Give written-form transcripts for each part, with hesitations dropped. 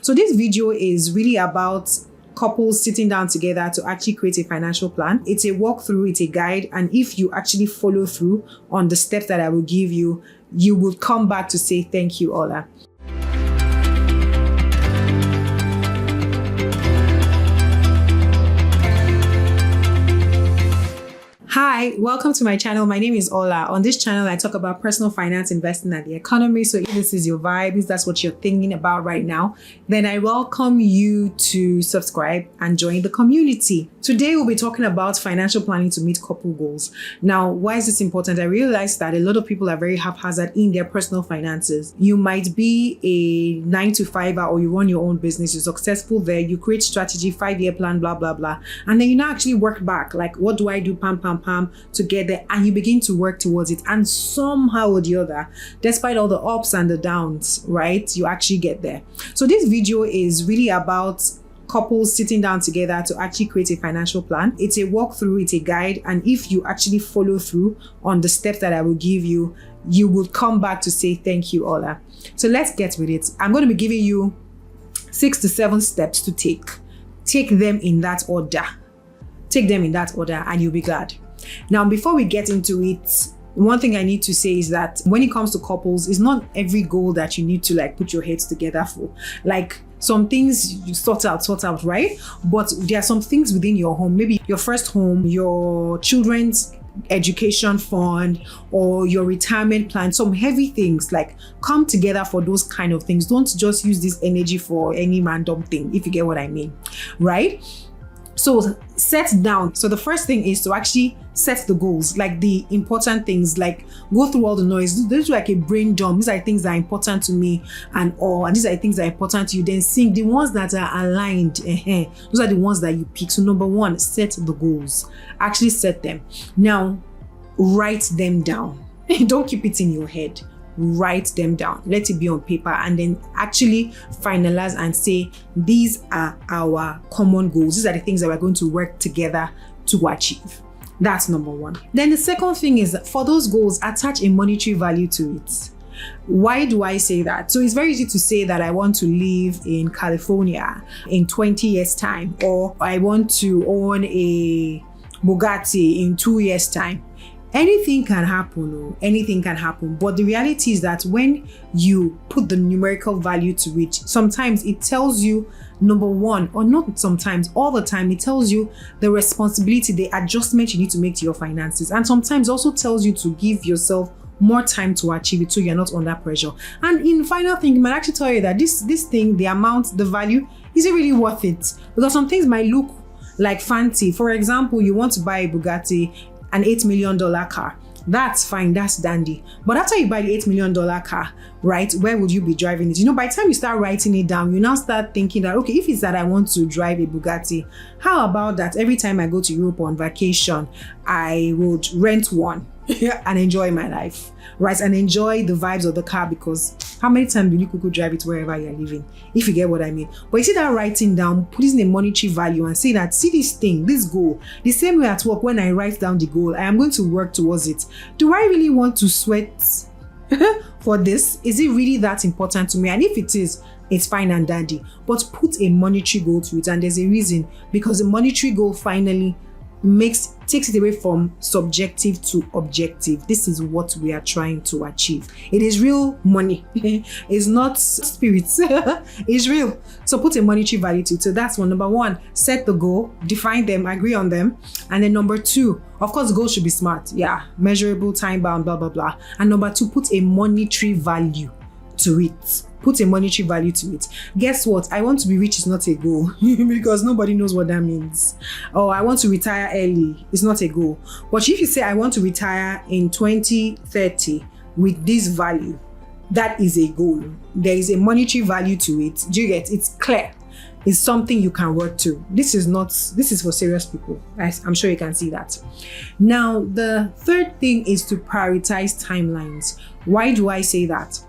So this video is really about couples sitting down together to actually create a financial plan. It's a walkthrough, it's a guide, and if you actually follow through on the steps that I will give you, you will come back to say thank you, Ola. Hi, welcome to my channel. My name is Ola. On this channel, I talk about personal finance, investing, and the economy. So if this is your vibe, if that's what you're thinking about right now, then I welcome you to subscribe and join the community. Today, we'll be talking about financial planning to meet couple goals. Now, why is this important? I realize that a lot of people are very haphazard in their personal finances. You might be a 9-to-5er or you run your own business, you're successful there, you create strategy, 5-year plan, blah, blah, blah. And then you now actually work back. Like, what do I do? Pam, to get there, and you begin to work towards it, and somehow or the other, despite all the ups and the downs, right, you actually get there. So this video is really about couples sitting down together to actually create a financial plan. It's a walkthrough, it's a guide, and if you actually follow through on the steps that I will give you, you will come back to say thank you, Ola. So let's get with it. I'm going to be giving you 6 to 7 steps to take. Take them in that order. Take them in that order and you'll be glad. Now, before we get into it, one thing I need to say is that when it comes to couples, it's not every goal that you need to like put your heads together for. Like some things you sort out, right? But there are some things within your home, maybe your first home, your children's education fund, or your retirement plan, some heavy things, like come together for those kind of things. Don't just use this energy for any random thing, if you get what I mean, right? So set down. So the first thing is to actually set the goals, like the important things, like go through all the noise. This is like a brain dump. These are things that are important to me and these are things that are important to you. Then think the ones that are aligned. Those are the ones that you pick. So number one, set the goals. Actually set them. Now, write them down. Don't keep it in your head. Write them down, let it be on paper, and then actually finalize and say these are our common goals. These are the things that we're going to work together to achieve. That's number one. Then the second thing is that for those goals, attach a monetary value to it. Why do I say that? So it's very easy to say that I want to live in California in 20 years time, or I want to own a Bugatti in 2 years time. Anything can happen, anything can happen. But the reality is that when you put the numerical value to it, sometimes it tells you, number one, or not sometimes, all the time, it tells you the responsibility, the adjustment you need to make to your finances. And sometimes also tells you to give yourself more time to achieve it so you're not under pressure. And in final thing, it might actually tell you that this thing, the amount, the value, is it really worth it? Because some things might look like fancy. For example, you want to buy a Bugatti, an $8 million car. That's fine, that's dandy. But after you buy the $8 million car, right, where would you be driving it? You know, by the time you start writing it down, you now start thinking that, okay, if it's that I want to drive a Bugatti, how about that every time I go to Europe on vacation, I would rent one and enjoy my life, right? And enjoy the vibes of the car, because how many times do you could drive it wherever you're living, if you get what I mean? But you see that writing down, putting a monetary value and say that, see this thing, this goal, the same way at work, when I write down the goal, I am going to work towards it. Do I really want to sweat for this? Is it really that important to me? And if it is, it's fine and dandy. But put a monetary goal to it, and there's a reason, because the monetary goal finally takes it away from subjective to objective. This is what we are trying to achieve. It is real money. It's not spirits. It's real. So put a monetary value to it. So that's one. Number one, set the goal, define them, agree on them. And then number two, of course, the goal should be smart. Yeah, measurable, time bound, blah, blah, blah. And number two, put a monetary value to it. Put a monetary value to it. Guess what? I want to be rich is not a goal because nobody knows what that means. Or I want to retire early. It's not a goal. But if you say I want to retire in 2030 with this value, that is a goal. There is a monetary value to it. Do you get? It's clear. It's something you can work to. This is for serious people. I'm sure you can see that. Now, the third thing is to prioritize timelines. Why do I say that?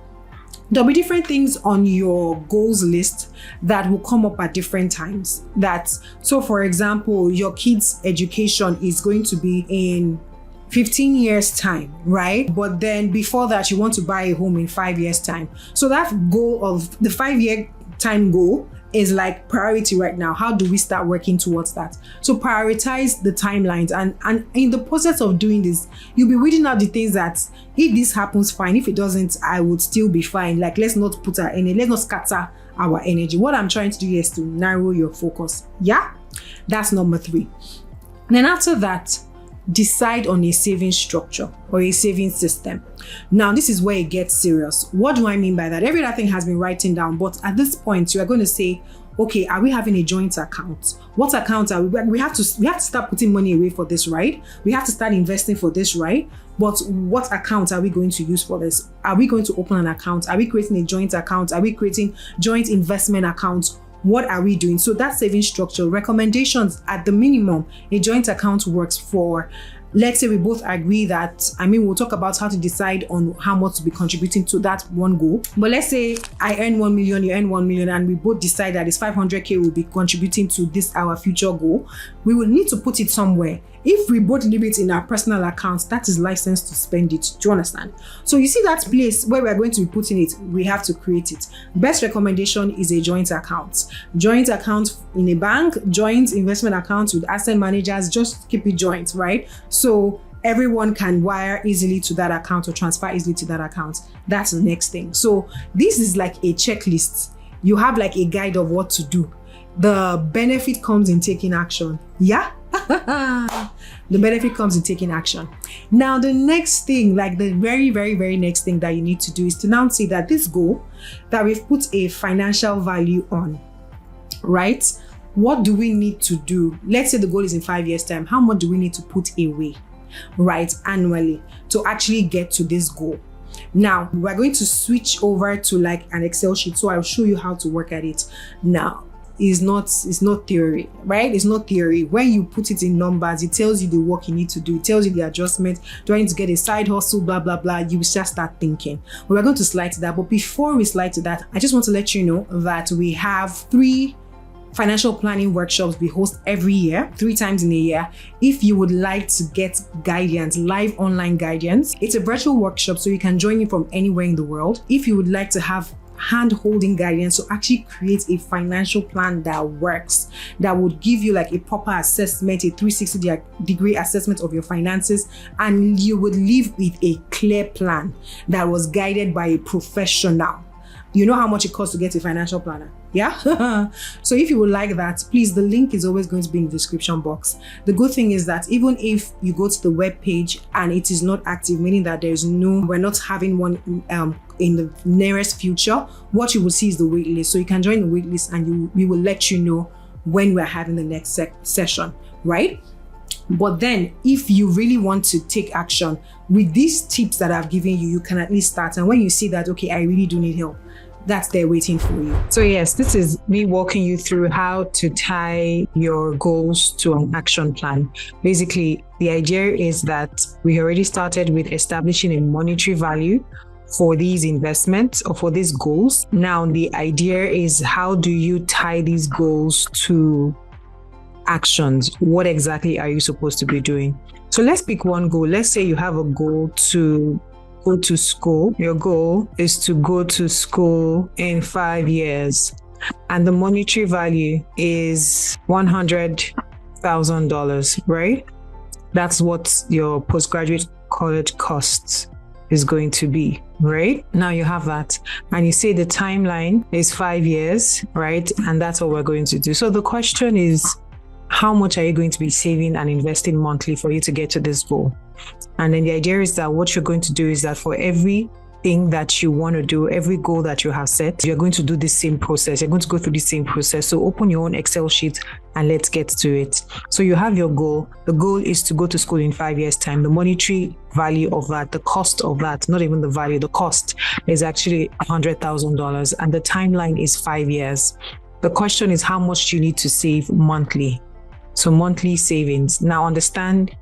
There'll be different things on your goals list that will come up at different times. So for example, your kids' education is going to be in 15 years time, right? But then before that, you want to buy a home in 5 years time. So that goal of the 5-year time goal is like priority right now. How do we start working towards that? So prioritize the timelines, and in the process of doing this, you'll be reading out the things that if this happens, fine. If it doesn't, I would still be fine. Like, let's not put our energy, let's not scatter our energy. What I'm trying to do here is to narrow your focus. Yeah, that's number 3. Then after that, decide on a saving structure or a saving system. Now, this is where it gets serious. What do I mean by that? Every other thing has been written down, but at this point, you are going to say, okay, are we having a joint account? What account are we? We have to start putting money away for this, right? We have to start investing for this, right? But what account are we going to use for this? Are we going to open an account? Are we creating a joint account? Are we creating joint investment accounts? What are we doing? So that saving structure, recommendations at the minimum, a joint account works for, let's say we both agree that, we'll talk about how to decide on how much to be contributing to that one goal. But let's say I earn 1 million, you earn 1 million, and we both decide that it's 500K will be contributing to this, our future goal. We will need to put it somewhere. If we both leave it in our personal accounts, that is licensed to spend it. Do you understand? So you see that place where we are going to be putting it, we have to create it. Best recommendation is a joint account. Joint account in a bank, joint investment account with asset managers, just keep it joint, right? So everyone can wire easily to that account or transfer easily to that account. That's the next thing. So this is like a checklist. You have like a guide of what to do. The benefit comes in taking action. Yeah? The benefit comes in taking action. Now, the next thing, like the very, very, very next thing that you need to do is to now say that this goal that we've put a financial value on, right? What do we need to do? Let's say the goal is in 5 years' time. How much do we need to put away, right, annually to actually get to this goal? Now, we're going to switch over to like an Excel sheet. So I'll show you how to work at it now. It's not theory, right? It's not theory. When you put it in numbers, it tells you the work you need to do. It tells you the adjustment. Do I need to get a side hustle, blah, blah, blah. You just start thinking. We're going to slide to that. But before we slide to that, I just want to let you know that we have 3 financial planning workshops we host every year, 3 times in a year. If you would like to get guidance, live online guidance, it's a virtual workshop, so you can join me from anywhere in the world. If you would like to have hand-holding guidance to actually create a financial plan that works, that would give you like a proper assessment, a 360-degree assessment of your finances, and you would live with a clear plan that was guided by a professional. You know how much it costs to get a financial planner, yeah? So if you would like that, please, the link is always going to be in the description box. The good thing is that even if you go to the web page and it is not active, meaning that we're not having one in the nearest future, what you will see is the wait list. So you can join the wait list and we will let you know when we're having the next session, right? But then if you really want to take action with these tips that I've given you, you can at least start. And when you see that, okay, I really do need help, that's there waiting for you. So yes, this is me walking you through how to tie your goals to an action plan. Basically, the idea is that we already started with establishing a monetary value for these investments or for these goals. Now, the idea is, how do you tie these goals to actions? What exactly are you supposed to be doing? So let's pick one goal. Let's say you have a goal to go to school. Your goal is to go to school in 5 years, and the monetary value is $100,000, right? That's what your postgraduate college costs is going to be, right? Now you have that, and you say the timeline is 5 years, right? And that's what we're going to do. So the question is, how much are you going to be saving and investing monthly for you to get to this goal? And then the idea is that what you're going to do is that for everything that you want to do, every goal that you have set, you're going to do the same process. You're going to go through the same process. So open your own Excel sheet and let's get to it. So you have your goal. The goal is to go to school in 5 years' time. The monetary value of that, the cost of that, not even the value, the cost is actually $100,000. And the timeline is 5 years. The question is, how much you need to save monthly. So monthly savings. Now understand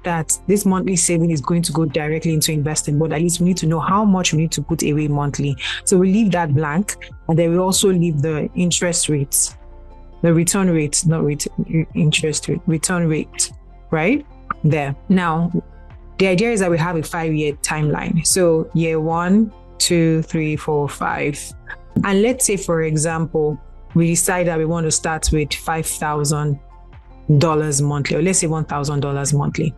that this monthly saving is going to go directly into investing, but at least we need to know how much we need to put away monthly. So we leave that blank, and then we also leave the interest rates, the return rates, not interest rate, return rate, right there. Now, the idea is that we have a 5-year timeline. So year 1, 2, 3, 4, 5. And let's say, for example, we decide that we want to start with $5,000 monthly, or let's say $1,000 monthly,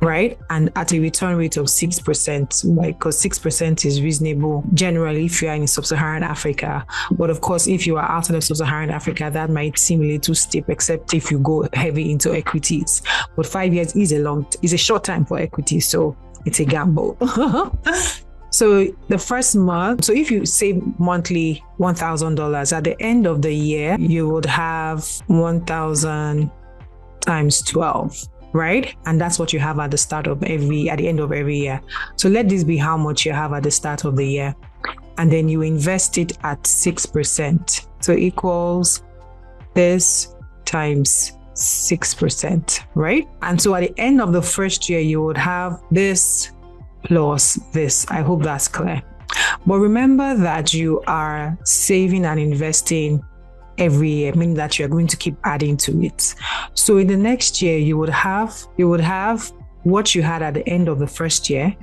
right? And at a return rate of 6%, right? Because 6% is reasonable generally if you are in sub-Saharan Africa. But of course, if you are outside of sub-Saharan Africa, that might seem a little steep, except if you go heavy into equities. But 5 years is a short time for equities, so it's a gamble. So the first month, so if you save monthly $1,000, at the end of the year, you would have 1,000 times 12, right? And that's what you have at the end of every year. So let this be how much you have at the start of the year. And then you invest it at 6%. So equals this times 6%, right? And so at the end of the first year, you would have this plus this. I hope that's clear. But remember that you are saving and investing every year, meaning that you're going to keep adding to it. So in the next year, you would have what you had at the end of the first year,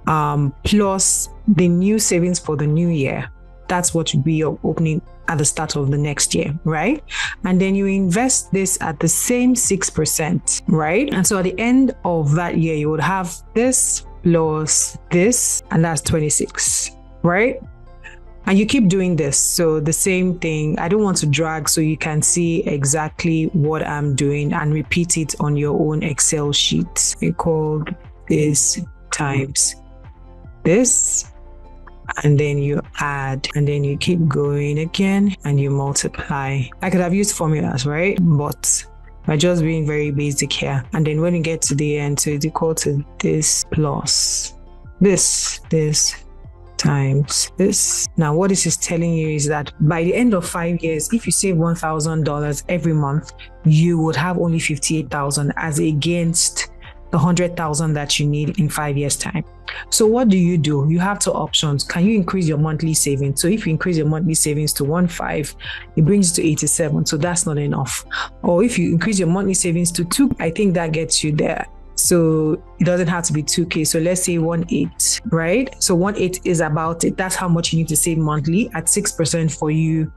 plus the new savings for the new year. That's what would be your opening at the start of the next year, right? And then you invest this at the same 6%, right? And so at the end of that year, you would have this plus this, and that's 26, right? And you keep doing this. So the same thing, I don't want to drag so you can see exactly what I'm doing and repeat it on your own Excel sheet. We call this times this, and then you add, and then you keep going again and you multiply. I could have used formulas, right? But we're just being very basic here. And then when you get to the end, so it's equal to this plus this times this. Now, what this is telling you is that by the end of 5 years, if you save $1,000 every month, you would have only $58,000 as against the $100,000 that you need in 5 years' time. So what do? You have two options. Can you increase your monthly savings? So if you increase your monthly savings to 1.5, it brings you to 87. So that's not enough. Or if you increase your monthly savings to 2, I think that gets you there. So it doesn't have to be 2K. So let's say 1.8, right? So 1.8 is about it. That's how much you need to save monthly at 6% for you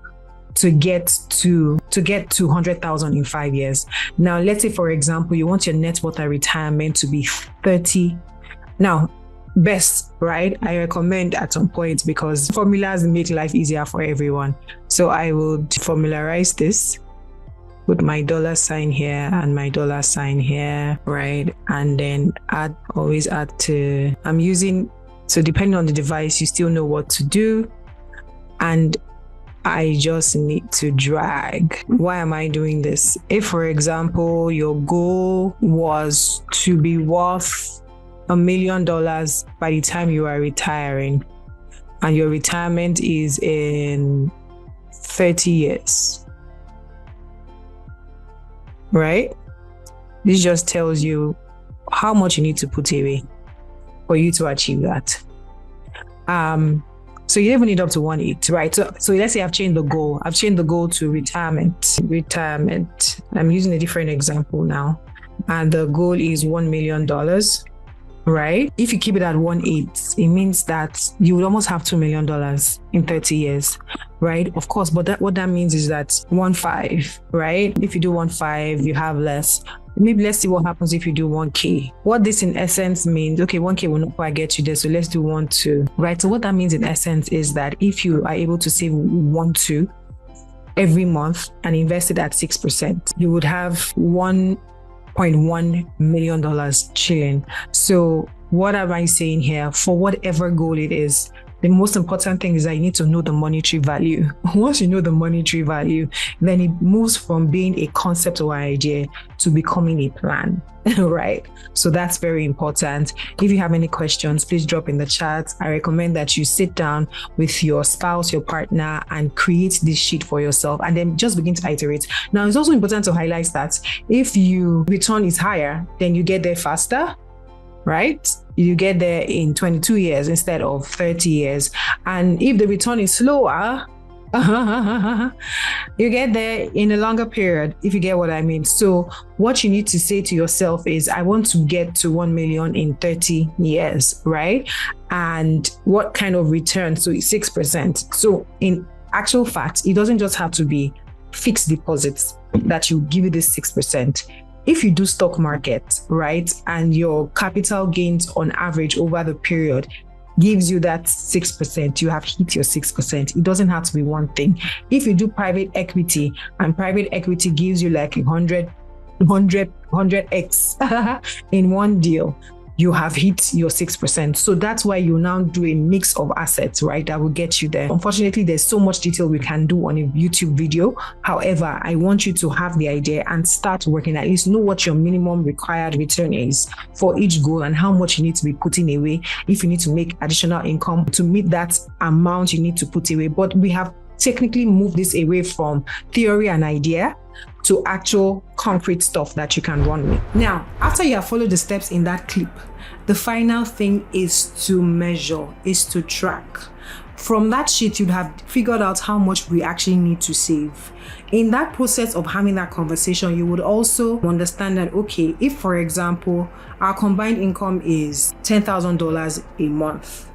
to get to 100,000 in 5 years. Now, let's say, for example, you want your net worth at retirement to be 30. Now, best, right? I recommend at some point, because formulas make life easier for everyone. So I would formularize this, put my $sign here and my $sign here, right? And then always add to, so depending on the device, you still know what to do. And I just need to drag. Why am I doing this? If, for example, your goal was to be worth $1 million by the time you are retiring, and your retirement is in 30 years, right? This just tells you how much you need to put away for you to achieve that. So you even need up to 1.8, right? So let's say I've changed the goal. I've changed the goal to retirement. I'm using a different example now. And the goal is $1 million, right? If you keep it at 1.8, it means that you would almost have $2 million in 30 years, right? Of course, but what that means is that 1.5, right? If you do 1.5, you have less. Maybe let's see what happens if you do 1K. What this in essence means, okay, 1K will not quite get you there, so let's do 1.2, right? So what that means in essence is that if you are able to save 1.2 every month and invest it at 6%, you would have $1.1 million chilling. So what am I saying here? For whatever goal it is, the most important thing is that you need to know the monetary value. Once you know the monetary value, then it moves from being a concept or idea to becoming a plan, right? So that's very important. If you have any questions, please drop in the chat. I recommend that you sit down with your spouse, your partner, and create this sheet for yourself, and then just begin to iterate. Now, it's also important to highlight that if your return is higher, then you get there faster, right? You get there in 22 years instead of 30 years. And if the return is slower, You get there in a longer period, if you get what I mean. So what you need to say to yourself is, I want to get to 1 million in 30 years, right? And what kind of return? So it's 6%. So in actual fact, it doesn't just have to be fixed deposits that you give you this 6%. If you do stock market, right, and your capital gains on average over the period gives you that 6%, you have hit your 6%. It doesn't have to be one thing. If you do private equity and private equity gives you like 100x in one deal, you have hit your 6%. So that's why you now do a mix of assets, right? That will get you there. Unfortunately, there's so much detail we can do on a YouTube video. However, I want you to have the idea and start working, at least know what your minimum required return is for each goal and how much you need to be putting away if you need to make additional income to meet that amount you need to put away. But we have technically moved this away from theory and idea to actual concrete stuff that you can run with. Now, after you have followed the steps in that clip, the final thing is to measure, is to track. From that sheet, you'd have figured out how much we actually need to save. In that process of having that conversation, you would also understand that, okay, if for example, our combined income is $10,000 a month,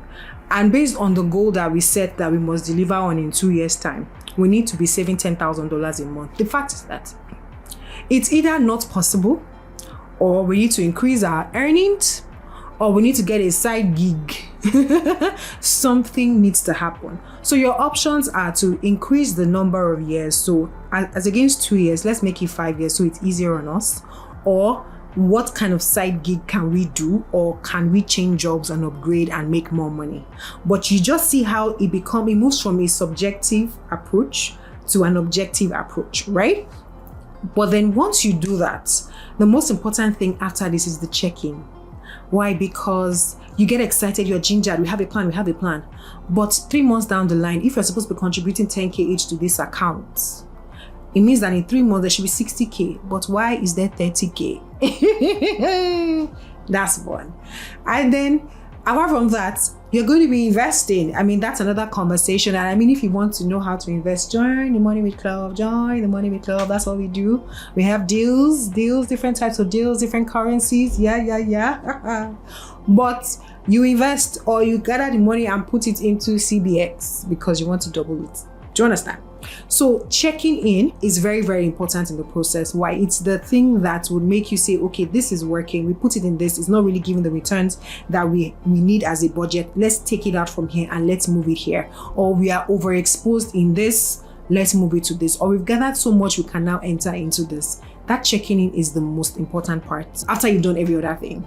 and based on the goal that we set that we must deliver on in 2 years' time, we need to be saving $10,000 a month. The fact is that it's either not possible, or we need to increase our earnings, or we need to get a side gig. Something needs to happen. So your options are to increase the number of years. So as against 2 years, let's make it 5 years so it's easier on us. Or what kind of side gig can we do, or can we change jobs and upgrade and make more money? But you just see how it moves from a subjective approach to an objective approach, right? But then once you do that, the most important thing after this is the check-in. Why? Because you get excited, you're gingered, we have a plan. But 3 months down the line, if you're supposed to be contributing 10K each to this account, it means that in 3 months there should be 60K. But why is there 30K? That's one. And then apart from that, you're going to be investing. I mean, that's another conversation. And I mean, if you want to know how to invest, join the Money with Club. That's what we do. We have deals, different types of deals, different currencies. Yeah. But you invest, or you gather the money and put it into CBX because you want to double it. Do you understand? So checking in is very, very important in the process. Why? It's the thing that would make you say, okay, this is working. We put it in this. It's not really giving the returns that we need as a budget. Let's take it out from here and let's move it here. Or we are overexposed in this. Let's move it to this. Or we've gathered so much, we can now enter into this. That checking in is the most important part after you've done every other thing.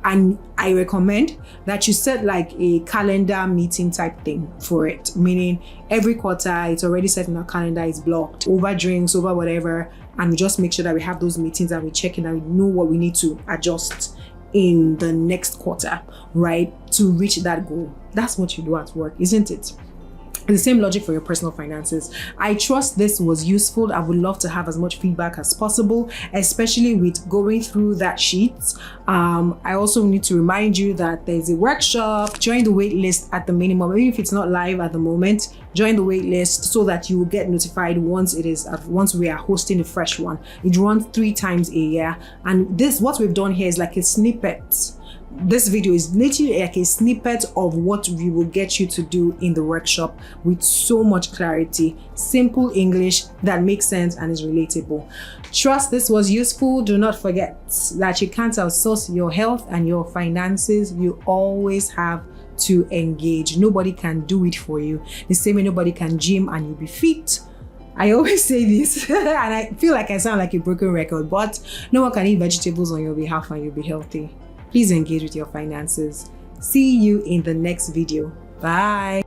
And I recommend that you set like a calendar meeting type thing for it, meaning every quarter it's already set in our calendar, it's blocked, over drinks, over whatever, and we just make sure that we have those meetings and we check in and we know what we need to adjust in the next quarter, right, to reach that goal. That's what you do at work, isn't it? The same logic for your personal finances. I trust this was useful. I would love to have as much feedback as possible, especially with going through that sheet. I also need to remind you that there's a workshop. Join the wait list at the minimum. Even if it's not live at the moment, join the wait list so that you will get notified once we are hosting a fresh one. It runs 3 times a year. And what we've done here is like a snippet. This video is literally like a snippet of what we will get you to do in the workshop with so much clarity, simple English that makes sense and is relatable. Trust this was useful. Do not forget that you can't outsource your health and your finances. You always have to engage. Nobody can do it for you. The same way nobody can gym and you'll be fit. I always say this and I feel like I sound like a broken record, but no one can eat vegetables on your behalf and you'll be healthy. Please engage with your finances. See you in the next video. Bye.